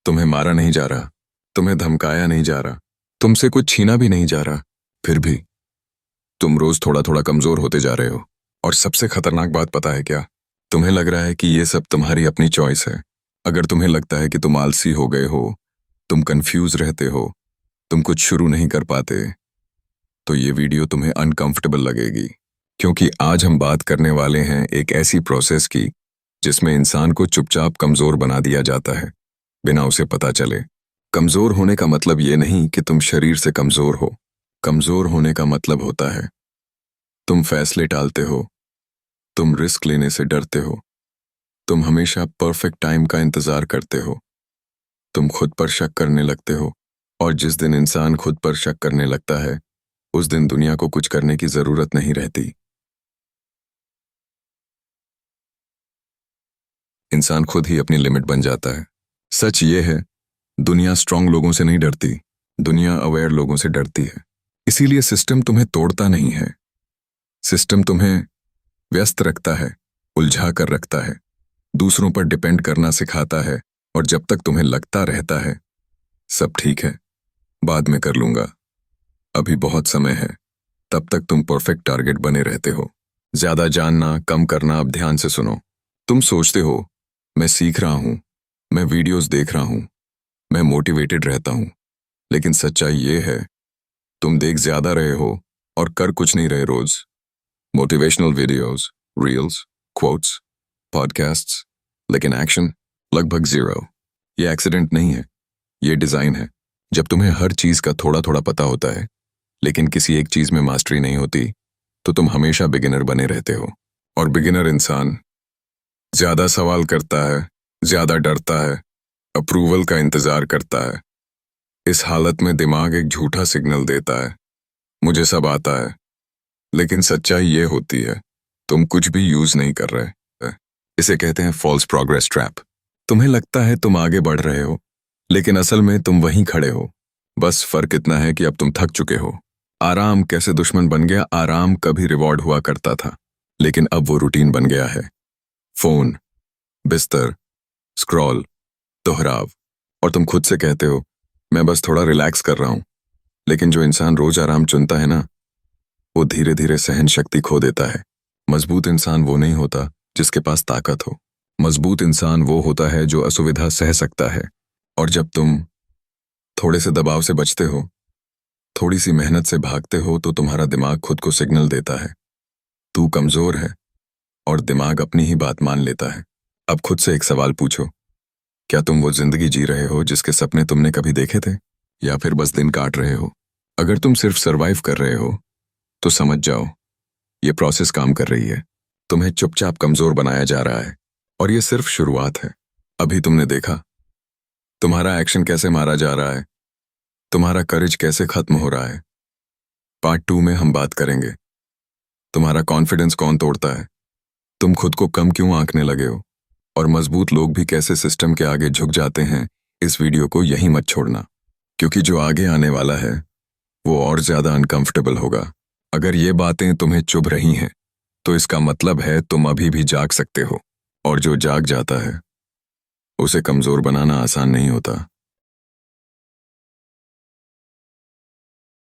तुम्हें मारा नहीं जा रहा, तुम्हें धमकाया नहीं जा रहा, तुमसे कुछ छीना भी नहीं जा रहा, फिर भी तुम रोज थोड़ा थोड़ा कमजोर होते जा रहे हो। और सबसे खतरनाक बात पता है क्या? तुम्हें लग रहा है कि ये सब तुम्हारी अपनी चॉइस है। अगर तुम्हें लगता है कि तुम आलसी हो गए हो, तुम कंफ्यूज रहते हो, तुम कुछ शुरू नहीं कर पाते, तो ये वीडियो तुम्हें अनकंफर्टेबल लगेगी, क्योंकि आज हम बात करने वाले हैं एक ऐसी प्रोसेस की जिसमें इंसान को चुपचाप कमजोर बना दिया जाता है, बिना उसे पता चले। कमजोर होने का मतलब ये नहीं कि तुम शरीर से कमजोर हो। कमजोर होने का मतलब होता है तुम फैसले टालते हो, तुम रिस्क लेने से डरते हो, तुम हमेशा परफेक्ट टाइम का इंतजार करते हो, तुम खुद पर शक करने लगते हो। और जिस दिन इंसान खुद पर शक करने लगता है, उस दिन दुनिया को कुछ करने की जरूरत नहीं रहती। इंसान खुद ही अपनी लिमिट बन जाता है। सच ये है, दुनिया स्ट्रांग लोगों से नहीं डरती, दुनिया अवेयर लोगों से डरती है। इसीलिए सिस्टम तुम्हें तोड़ता नहीं है, सिस्टम तुम्हें व्यस्त रखता है, उलझा कर रखता है, दूसरों पर डिपेंड करना सिखाता है। और जब तक तुम्हें लगता रहता है सब ठीक है, बाद में कर लूंगा, अभी बहुत समय है, तब तक तुम परफेक्ट टारगेट बने रहते हो। ज्यादा जानना, कम करना। अब ध्यान से सुनो। तुम सोचते हो मैं सीख रहा हूं, मैं वीडियोस देख रहा हूं, मैं मोटिवेटेड रहता हूं, लेकिन सच्चाई ये है तुम देख ज्यादा रहे हो और कर कुछ नहीं रहे। रोज motivational videos, reels, quotes, podcasts, लेकिन एक्शन लगभग जीरो। ये एक्सीडेंट नहीं है, ये डिजाइन है। जब तुम्हें हर चीज का थोड़ा थोड़ा पता होता है, लेकिन किसी एक चीज में मास्टरी नहीं होती, तो तुम हमेशा बिगिनर बने रहते हो। और बिगिनर इंसान ज्यादा सवाल करता है, ज्यादा डरता है, अप्रूवल का इंतजार करता है। इस हालत में दिमाग एक झूठा सिग्नल देता है, मुझे सब आता है। लेकिन सच्चाई ये होती है तुम कुछ भी यूज नहीं कर रहे। इसे कहते हैं फॉल्स प्रोग्रेस ट्रैप। तुम्हें लगता है तुम आगे बढ़ रहे हो, लेकिन असल में तुम वहीं खड़े हो। बस फर्क इतना है कि अब तुम थक चुके हो। आराम कैसे दुश्मन बन गया? आराम कभी रिवॉर्ड हुआ करता था, लेकिन अब वो रूटीन बन गया है। फोन, बिस्तर, स्क्रॉल, दोहराव। और तुम खुद से कहते हो मैं बस थोड़ा रिलैक्स कर रहा हूं। लेकिन जो इंसान रोज आराम चुनता है ना, वो धीरे धीरे सहन शक्ति खो देता है। मजबूत इंसान वो नहीं होता जिसके पास ताकत हो, मजबूत इंसान वो होता है जो असुविधा सह सकता है। और जब तुम थोड़े से दबाव से बचते हो, थोड़ी सी मेहनत से भागते हो, तो तुम्हारा दिमाग खुद को सिग्नल देता है तू कमजोर है, और दिमाग अपनी ही बात मान लेता है। अब खुद से एक सवाल पूछो, क्या तुम वो जिंदगी जी रहे हो जिसके सपने तुमने कभी देखे थे, या फिर बस दिन काट रहे हो? अगर तुम सिर्फ सरवाइव कर रहे हो, तो समझ जाओ ये प्रोसेस काम कर रही है। तुम्हें चुपचाप कमजोर बनाया जा रहा है, और ये सिर्फ शुरुआत है। अभी तुमने देखा तुम्हारा एक्शन कैसे मारा जा रहा है, तुम्हारा करेज कैसे खत्म हो रहा है। पार्ट 2 में हम बात करेंगे तुम्हारा कॉन्फिडेंस कौन तोड़ता है, तुम खुद को कम क्यों आंकने लगे हो, और मजबूत लोग भी कैसे सिस्टम के आगे झुक जाते हैं। इस वीडियो को यहीं मत छोड़ना, क्योंकि जो आगे आने वाला है वो और ज्यादा अनकंफर्टेबल होगा। अगर ये बातें तुम्हें चुभ रही हैं, तो इसका मतलब है तुम अभी भी जाग सकते हो। और जो जाग जाता है उसे कमजोर बनाना आसान नहीं होता।